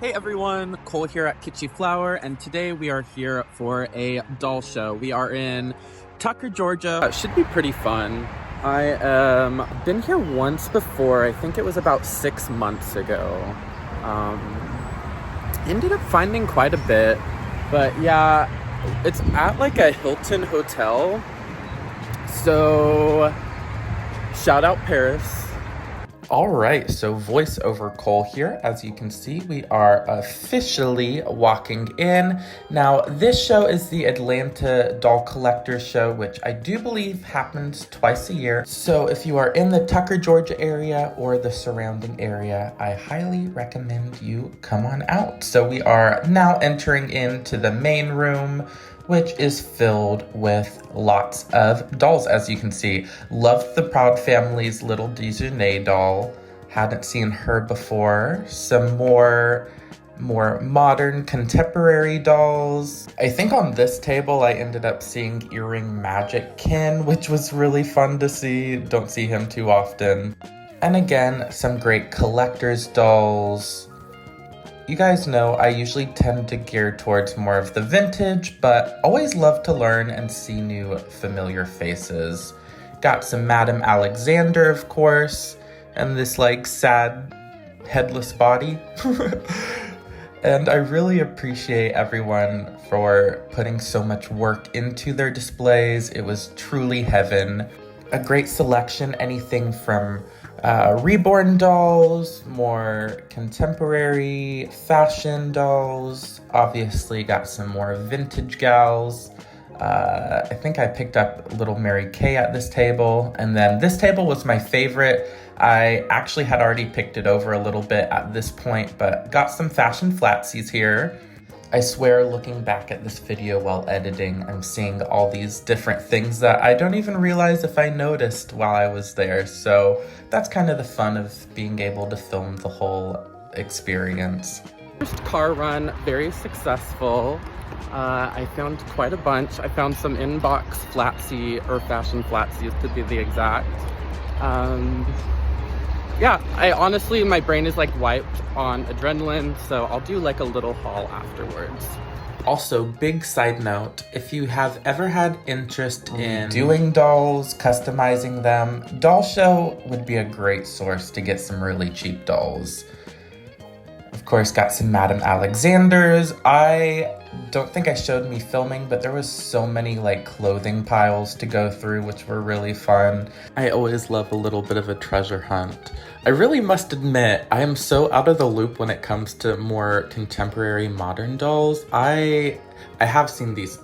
Hey everyone, Cole here at Kitschy Flower, and today we are here for a doll show. We are in Tucker, Georgia. It should be pretty fun. I been here once before. I think it was about 6 months ago. Um, Ended up finding quite a bit, but yeah, it's at like a Hilton hotel. So shout out Paris. All right, so voiceover Cole here. As you can see, we are officially walking in. Now, this show is the Atlanta Doll Collector Show, which I do believe happens twice a year. So if you are in the Tucker, Georgia area or the surrounding area, I highly recommend you come on out. So we are now entering into the main room, which is filled with lots of dolls, as you can see. Loved the Proud Family's Little Dejanay doll. Hadn't seen her before. Some more modern contemporary dolls. I think on this table I ended up seeing Earring Magic Ken, which was really fun to see. Don't see him too often. And again, some great collector's dolls. You guys know I usually tend to gear towards more of the vintage, but always love to learn and see new familiar faces. Got some Madame Alexander, of course, and this like sad headless body. And I really appreciate everyone for putting so much work into their displays. It was truly heaven. A great selection, anything from reborn dolls, more contemporary fashion dolls. Obviously got some more vintage gals. I think I picked up Little Mary Kay at this table. And then this table was my favorite. I actually had already picked it over a little bit at this point, but got some fashion flatsies here. I swear, looking back at this video while editing, I'm seeing all these different things that I don't even realize if I noticed while I was there. So that's kind of the fun of being able to film the whole experience. First car run, very successful. I found quite a bunch. I found some inbox flatsy, or fashion flatsies to be the exact. Yeah, I honestly, my brain is like wiped on adrenaline, so I'll do like a little haul afterwards. Also, big side note, if you have ever had interest in doing dolls, customizing them, Doll Show would be a great source to get some really cheap dolls. Of course, got some Madame Alexanders. I don't think I showed me filming, but there was so many like clothing piles to go through, which were really fun. I always love a little bit of a treasure hunt. I really must admit, I am so out of the loop when it comes to more contemporary modern dolls. I have seen these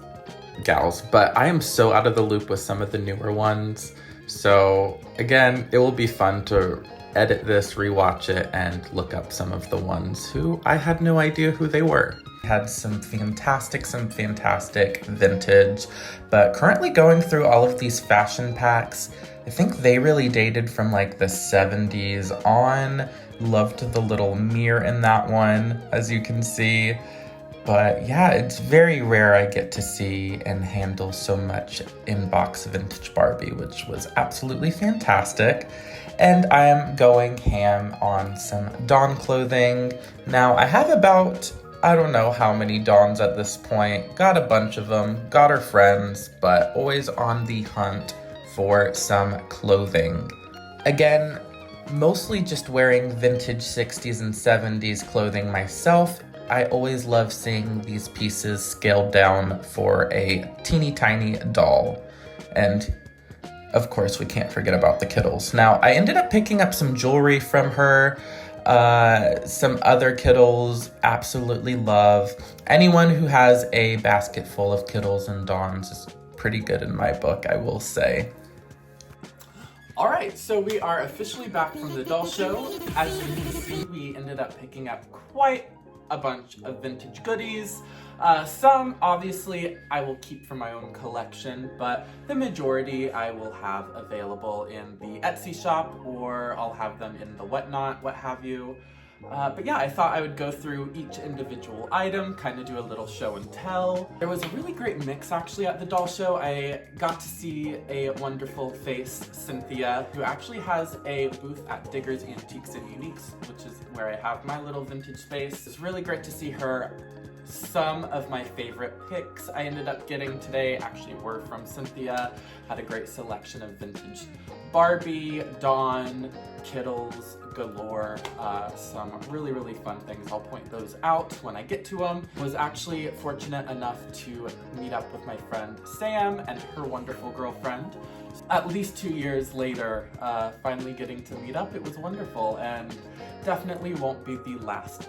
gals, but I am so out of the loop with some of the newer ones. So again, it will be fun to edit this, rewatch it, and look up some of the ones who I had no idea who they were. Had some fantastic vintage, but currently going through all of these fashion packs. I think they really dated from like the 70s on. Loved the little mirror in that one, as you can see. But yeah, it's very rare I get to see and handle so much inbox vintage Barbie, which was absolutely fantastic. And I am going ham on some Dawn clothing. Now, I have about, I don't know how many Dawns at this point. Got a bunch of them, got her friends, but always on the hunt for some clothing. Again, mostly just wearing vintage 60s and 70s clothing myself. I always love seeing these pieces scaled down for a teeny tiny doll. And of course, we can't forget about the Kittles. Now, I ended up picking up some jewelry from her, some other Kittles, absolutely love. Anyone who has a basket full of Kittles and Dawns is pretty good in my book, I will say. All right, so we are officially back from the doll show. As you can see, we ended up picking up quite a bunch of vintage goodies. Some, obviously, I will keep for my own collection, but the majority I will have available in the Etsy shop, or I'll have them in the Whatnot, what have you. But yeah, I thought I would go through each individual item, kind of do a little show and tell. There was a really great mix actually at the doll show. I got to see a wonderful face, Cynthia, who actually has a booth at Digger's Antiques and Uniques, which is where I have my little vintage face. It's really great to see her. Some of my favorite picks I ended up getting today actually were from Cynthia. Had a great selection of vintage Barbie, Dawn, Kittles, galore. Some really, really fun things. I'll point those out when I get to them. Was actually fortunate enough to meet up with my friend Sam and her wonderful girlfriend. At least 2 years later, finally getting to meet up. It was wonderful and definitely won't be the last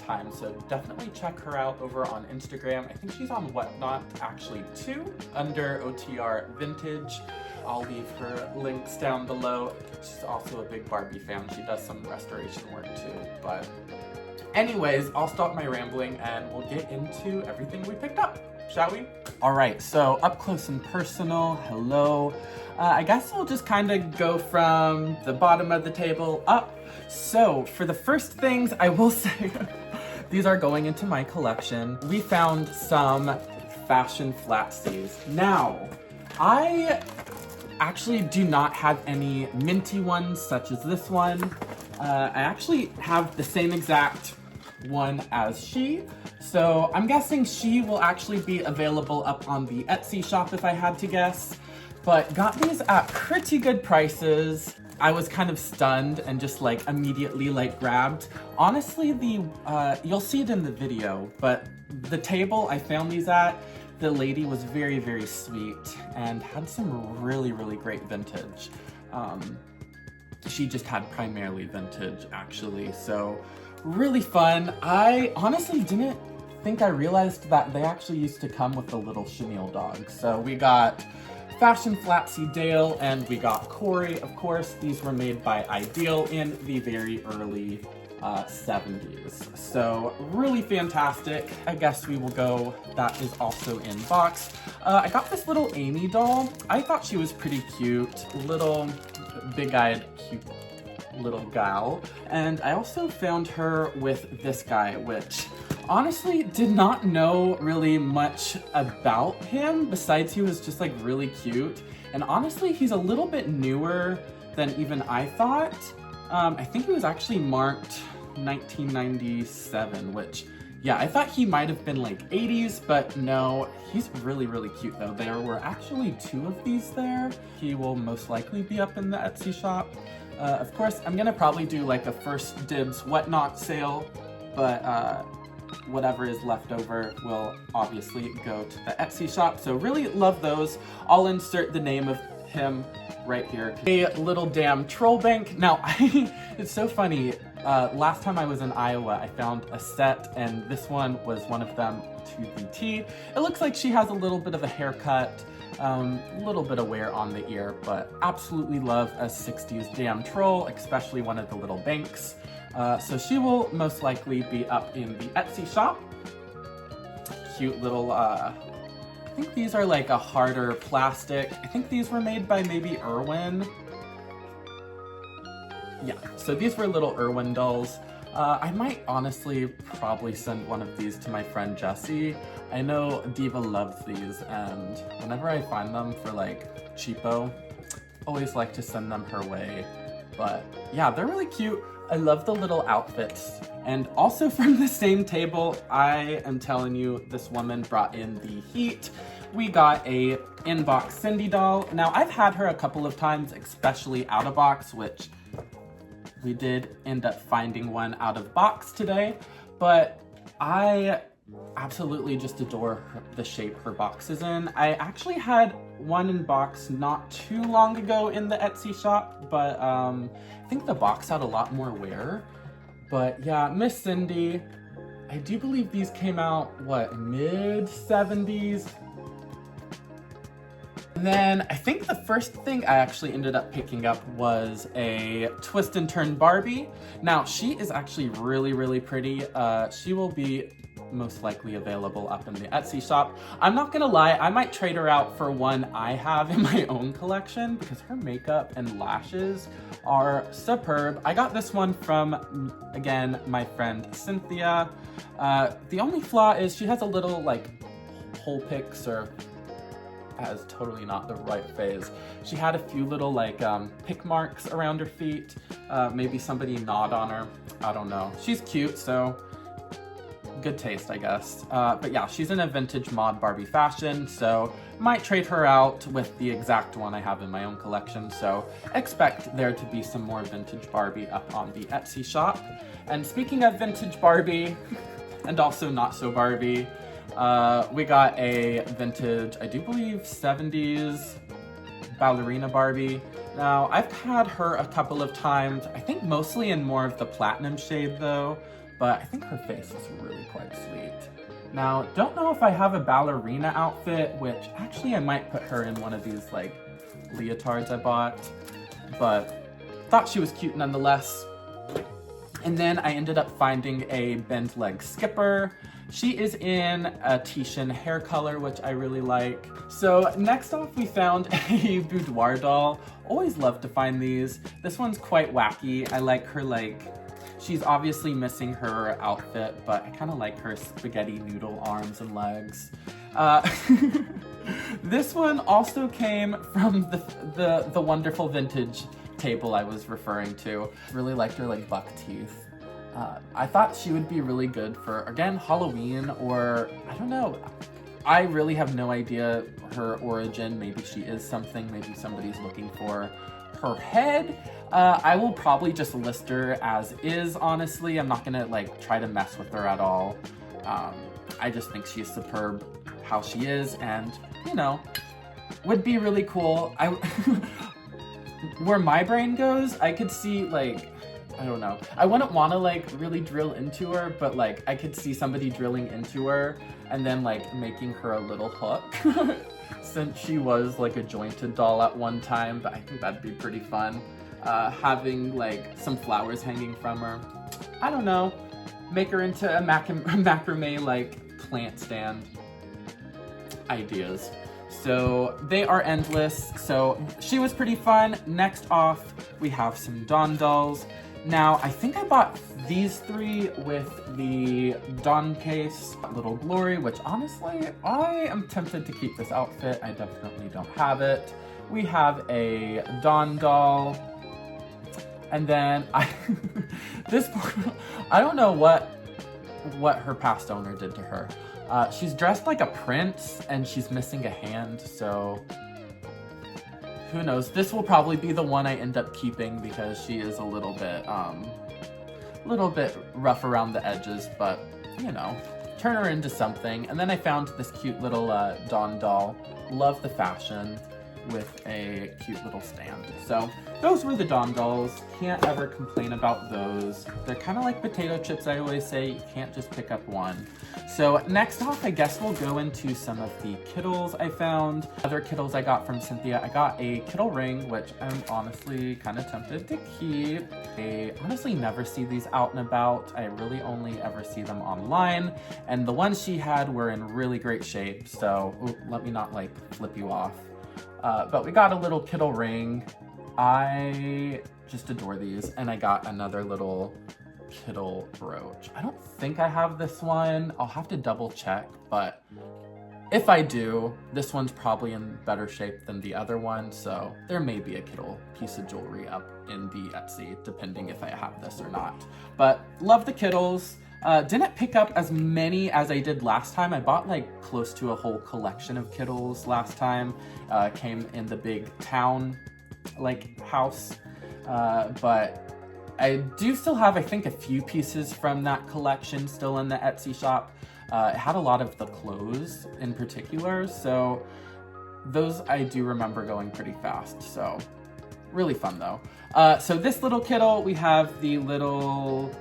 time. So definitely check her out over on Instagram. I think she's on Whatnot actually too, under OTR Vintage. I'll leave her links down below. She's also a big Barbie fan. She does some restoration work too. But anyways, I'll stop my rambling and we'll get into everything we picked up, shall we? All right, so up close and personal, hello. I guess we'll just kind of go from the bottom of the table up. So for the first things, I will say, these are going into my collection. We found some fashion flatsies. Now, I actually do not have any minty ones such as this one. I actually have the same exact one as she. So I'm guessing she will actually be available up on the Etsy shop if I had to guess. But got these at pretty good prices. I was kind of stunned and just like immediately like grabbed. Honestly, you'll see it in the video, but the table I found these at, the lady was very, very sweet and had some really, really great vintage. She just had primarily vintage actually, so really fun. I honestly didn't think I realized that they actually used to come with the little chenille dog. So we got Fashion Flatsie Dale and we got Corey. Of course, these were made by Ideal in the very early 70s. So really fantastic. I guess we will go, that is also in box. I got this little Amy doll. I thought she was pretty cute, little big-eyed cute little gal. And I also found her with this guy, which honestly did not know really much about him besides he was just like really cute. And honestly, he's a little bit newer than even I thought. I think he was actually marked 1997, which, yeah, I thought he might have been like 80s, but no, he's really, really cute though. There were actually 2 of these there. He will most likely be up in the Etsy shop. Of course, I'm gonna probably do like a first dibs Whatnot sale, but whatever is left over will obviously go to the Etsy shop. So really love those. I'll insert the name of him right here. A little damn troll bank. Now, it's so funny. Last time I was in Iowa, I found a set, and this one was one of them to the T. It looks like she has a little bit of a haircut, a little bit of wear on the ear, but absolutely love a 60s damn troll, especially one of the little banks. So she will most likely be up in the Etsy shop. Cute little, I think these are like a harder plastic. I think these were made by maybe Irwin. Yeah, so these were little Irwin dolls. I might honestly probably send one of these to my friend Jessie. I know Diva loves these, and whenever I find them for like cheapo, always like to send them her way. But yeah, they're really cute. I love the little outfits. And also from the same table, I am telling you, this woman brought in the heat. We got a in-box Cindy doll. Now, I've had her a couple of times, especially out of box, which we did end up finding one out of box today, but I absolutely just adore the shape her box is in. I actually had one in box not too long ago in the Etsy shop, but I think the box had a lot more wear. But yeah, Miss Cindy, I do believe these came out, what, mid-70s? And then I think the first thing I actually ended up picking up was a twist and turn Barbie. Now, she is actually really, really pretty. She will be most likely available up in the Etsy shop. I'm not gonna lie, I might trade her out for one I have in my own collection because her makeup and lashes are superb. I got this one from, again, my friend Cynthia. The only flaw is she has a little like hole picks, or that is totally not the right phrase. She had a few little like pick marks around her feet. Maybe somebody gnawed on her. I don't know. She's cute, so good taste, I guess. But yeah, she's in a vintage mod Barbie fashion, so might trade her out with the exact one I have in my own collection. So expect there to be some more vintage Barbie up on the Etsy shop. And speaking of vintage Barbie, and also not so Barbie, we got a vintage, I do believe 70s ballerina Barbie. Now, I've had her a couple of times, I think mostly in more of the platinum shade though, but I think her face is really quite sweet. Now, don't know if I have a ballerina outfit, which actually I might put her in one of these like leotards I bought, but thought she was cute nonetheless. And then I ended up finding a bend leg skipper. She is in a Titian hair color, which I really like. So next off, we found a boudoir doll. Always love to find these. This one's quite wacky. I like her like, she's obviously missing her outfit, but I kind of like her spaghetti noodle arms and legs. This one also came from the wonderful vintage table I was referring to. Really liked her like buck teeth. I thought she would be really good for, again, Halloween, or I don't know. I really have no idea her origin. Maybe she is something, maybe somebody's looking for her head. I will probably just list her as is, honestly. I'm not gonna like try to mess with her at all. I just think she's superb how she is, and you know, would be really cool. Where my brain goes, I could see like, I don't know. I wouldn't want to like really drill into her, but like I could see somebody drilling into her and then like making her a little hook since she was like a jointed doll at one time, but I think that'd be pretty fun. Having like some flowers hanging from her. I don't know. Make her into a macrame like plant stand. Ideas. So they are endless. So she was pretty fun. Next off, we have some Dawn dolls. Now, I think I bought these three with the Dawn case, Little Glory, which honestly, I am tempted to keep this outfit. I definitely don't have it. We have a Dawn doll. And then I don't know what her past owner did to her. She's dressed like a prince and she's missing a hand, so who knows? This will probably be the one I end up keeping because she is a little bit rough around the edges, but you know, turn her into something. And then I found this cute little Dawn doll. Love the fashion with a cute little stand. So those were the Dawn dolls. Can't ever complain about those. They're kind of like potato chips, I always say. You can't just pick up one. So next off, I guess we'll go into some of the Kittles I found. Other Kittles I got from Cynthia. I got a Kittle ring, which I'm honestly kind of tempted to keep. I honestly never see these out and about. I really only ever see them online. And the ones she had were in really great shape. So let me not like flip you off. But we got a little Kittle ring. I just adore these. And I got another little Kittle brooch. I don't think I have this one. I'll have to double check, but if I do, this one's probably in better shape than the other one, so there may be a Kittle piece of jewelry up in the Etsy, depending if I have this or not. But love the Kittles. Didn't pick up as many as I did last time. I bought like close to a whole collection of Kittles last time. Came in the big town like house, but I do still have, I think, a few pieces from that collection still in the Etsy shop. It had a lot of the clothes in particular, so those I do remember going pretty fast, so really fun though. So this little Kittle, we have the little,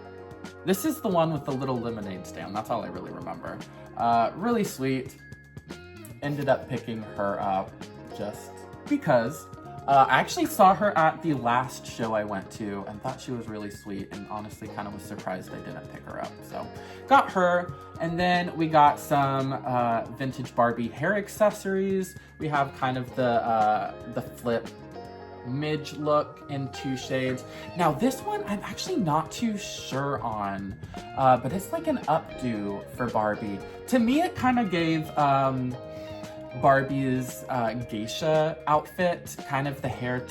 this is the one with the little lemonade stand, that's all I really remember. Really sweet. Ended up picking her up just because I actually saw her at the last show I went to and thought she was really sweet, and honestly kind of was surprised I didn't pick her up. So got her, and then we got some vintage Barbie hair accessories. We have kind of the flip midge look in 2 shades. Now this one I'm actually not too sure on, but it's like an updo for Barbie. To me it kind of gave Barbie's geisha outfit, kind of the hair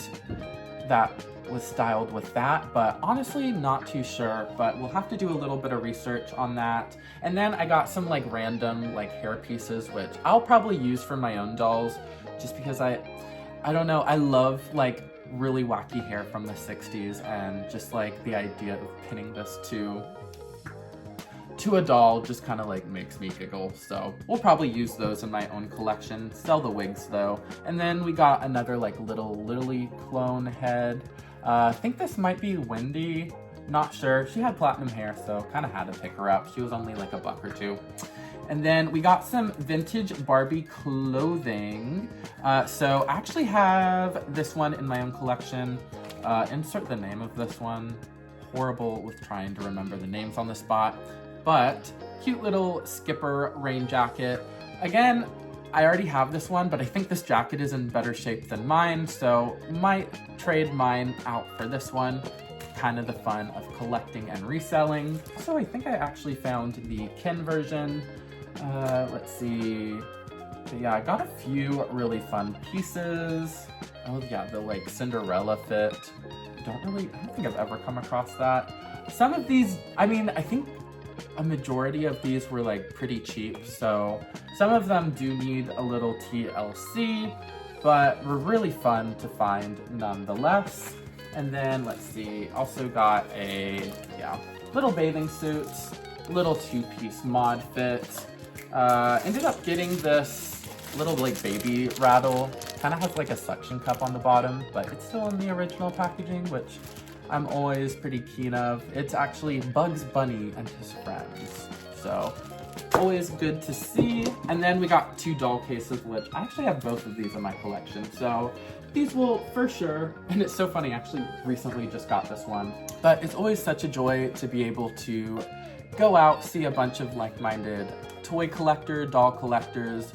that was styled with that, but honestly not too sure, but we'll have to do a little bit of research on that. And then I got some like random like hair pieces, which I'll probably use for my own dolls, just because I don't know, I love like really wacky hair from the 60s, and just like the idea of pinning this to a doll just kind of like makes me giggle. So we'll probably use those in my own collection, sell the wigs though. And then we got another like little Lily clone head. I think this might be Wendy, not sure. She had platinum hair, so kind of had to pick her up. She was only like $1 or $2. And then we got some vintage Barbie clothing. So I actually have this one in my own collection. Insert the name of this one. Horrible with trying to remember the names on the spot. But cute little skipper rain jacket. Again, I already have this one, but I think this jacket is in better shape than mine, so might trade mine out for this one. Kind of the fun of collecting and reselling. So I think I actually found the Ken version. Let's see. But yeah, I got a few really fun pieces. Oh yeah, the like Cinderella fit. I don't think I've ever come across that. Some of these, I mean, I think a majority of these were like pretty cheap, so some of them do need a little TLC, but were really fun to find nonetheless. And then let's see, also got a little bathing suit, little 2-piece mod fit. Ended up getting this little like baby rattle. Kind of has like a suction cup on the bottom, but it's still in the original packaging, which I'm always pretty keen of. It's actually Bugs Bunny and his friends, so always good to see. And then we got 2 doll cases, which I actually have both of these in my collection, so these will for sure. And it's so funny, I actually recently just got this one, but it's always such a joy to be able to go out, see a bunch of like-minded toy doll collectors,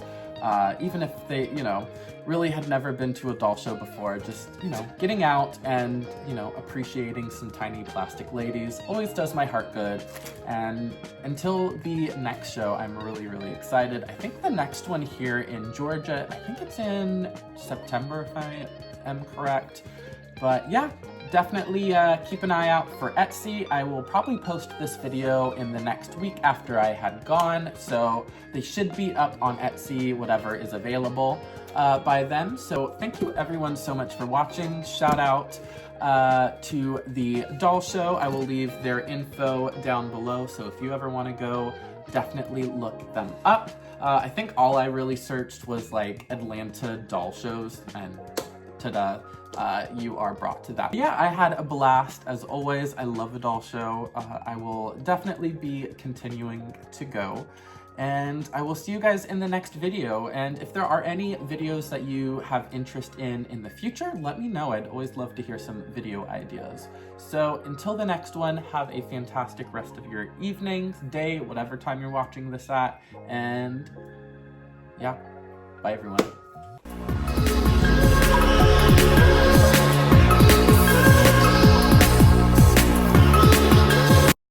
even if they, really had never been to a doll show before. Just, getting out and, appreciating some tiny plastic ladies always does my heart good. And until the next show, I'm really, really excited. I think the next one here in Georgia, I think it's in September if I am correct. But yeah, definitely keep an eye out for Etsy. I will probably post this video in the next week after I had gone, so they should be up on Etsy, whatever is available by then. So thank you everyone so much for watching. Shout out to the doll show. I will leave their info down below, so if you ever want to go, definitely look them up. I think all I really searched was like Atlanta doll shows, and ta-da. You are brought to that. Yeah, I had a blast as always. I love a doll show. I will definitely be continuing to go, and I will see you guys in the next video. And if there are any videos that you have interest in the future, let me know. I'd always love to hear some video ideas. So until the next one, have a fantastic rest of your evening, day, whatever time you're watching this at, and yeah, bye everyone.